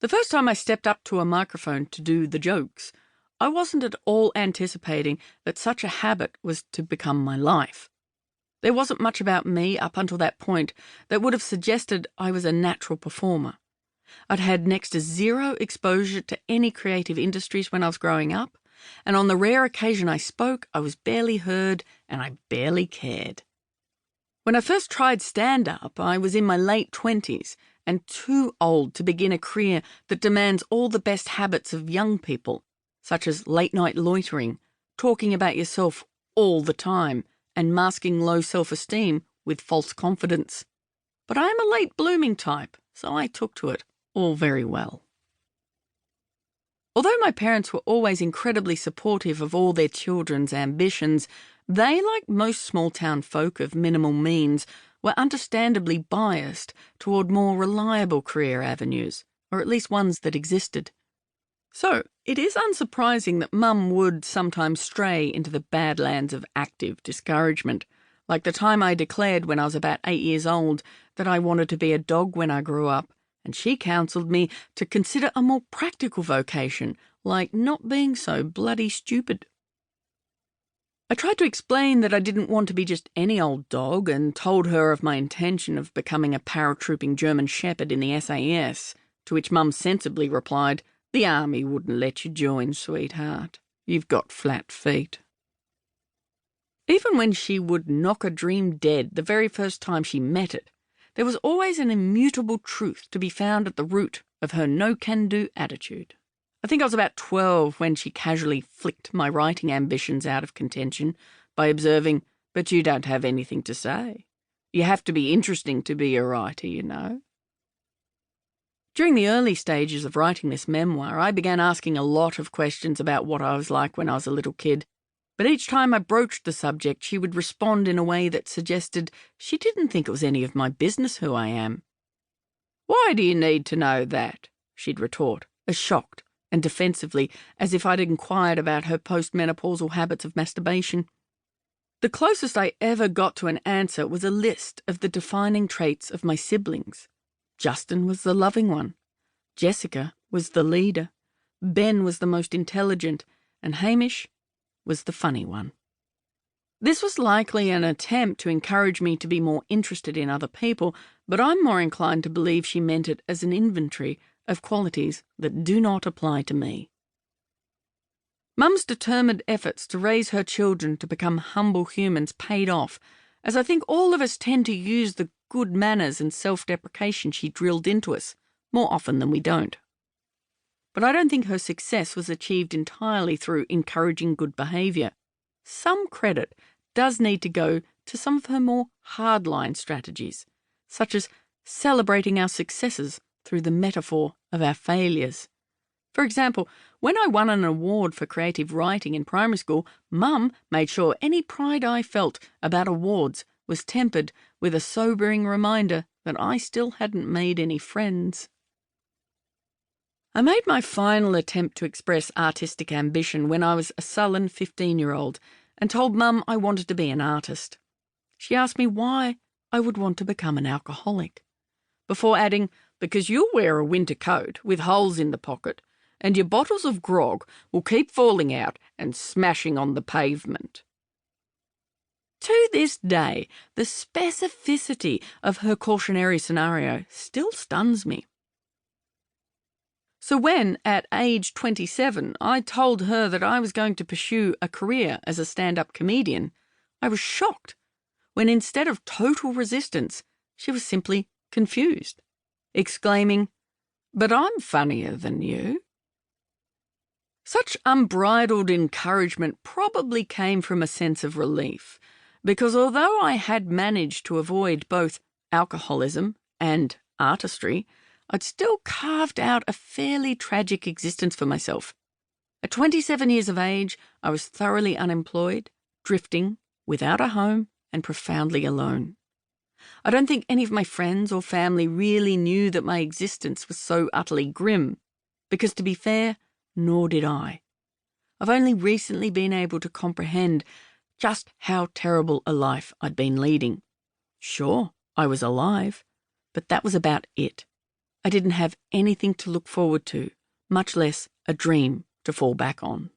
The first time I stepped up to a microphone to do the jokes, I wasn't at all anticipating that such a habit was to become my life. There wasn't much about me up until that point that would have suggested I was a natural performer. I'd had next to zero exposure to any creative industries when I was growing up, and on the rare occasion I spoke, I was barely heard and I barely cared. When I first tried stand-up, I was in my late 20s and too old to begin a career that demands all the best habits of young people, such as late-night loitering, talking about yourself all the time, and masking low self-esteem with false confidence. But I am a late-blooming type, so I took to it all very well. Although my parents were always incredibly supportive of all their children's ambitions, they, like most small-town folk of minimal means, were understandably biased toward more reliable career avenues, or at least ones that existed. So, it is unsurprising that Mum would sometimes stray into the badlands of active discouragement, like the time I declared when I was about 8 years old that I wanted to be a dog when I grew up, and she counselled me to consider a more practical vocation, like not being so bloody stupid. I tried to explain that I didn't want to be just any old dog and told her of my intention of becoming a paratrooping German shepherd in the SAS, to which Mum sensibly replied, "The army wouldn't let you join, sweetheart. You've got flat feet." Even when she would knock a dream dead the very first time she met it, there was always an immutable truth to be found at the root of her no-can-do attitude. I think I was about 12 when she casually flicked my writing ambitions out of contention by observing, "But you don't have anything to say. You have to be interesting to be a writer, you know." During the early stages of writing this memoir, I began asking a lot of questions about what I was like when I was a little kid, but each time I broached the subject, she would respond in a way that suggested she didn't think it was any of my business who I am. "Why do you need to know that?" she'd retort, as shocked and defensively as if I'd inquired about her postmenopausal habits of masturbation. The closest I ever got to an answer was a list of the defining traits of my siblings. Justin was the loving one, Jessica was the leader, Ben was the most intelligent, and Hamish was the funny one. This was likely an attempt to encourage me to be more interested in other people, but I'm more inclined to believe she meant it as an inventory of qualities that do not apply to me. Mum's determined efforts to raise her children to become humble humans paid off, as I think all of us tend to use the good manners and self-deprecation she drilled into us more often than we don't. But I don't think her success was achieved entirely through encouraging good behaviour. Some credit does need to go to some of her more hardline strategies, such as celebrating our successes through the metaphor of our failures. For example, when I won an award for creative writing in primary school, Mum made sure any pride I felt about awards was tempered with a sobering reminder that I still hadn't made any friends. I made my final attempt to express artistic ambition when I was a sullen 15-year-old and told Mum I wanted to be an artist. She asked me why I would want to become an alcoholic, before adding, "Because you'll wear a winter coat with holes in the pocket, and your bottles of grog will keep falling out and smashing on the pavement." To this day, the specificity of her cautionary scenario still stuns me. So when, at age 27, I told her that I was going to pursue a career as a stand-up comedian, I was shocked when instead of total resistance, she was simply confused, exclaiming, "But I'm funnier than you." Such unbridled encouragement probably came from a sense of relief, because although I had managed to avoid both alcoholism and artistry, I'd still carved out a fairly tragic existence for myself. At 27 years of age, I was thoroughly unemployed, drifting, without a home, and profoundly alone. I don't think any of my friends or family really knew that my existence was so utterly grim, because to be fair, nor did I. I've only recently been able to comprehend just how terrible a life I'd been leading. Sure, I was alive, but that was about it. I didn't have anything to look forward to, much less a dream to fall back on.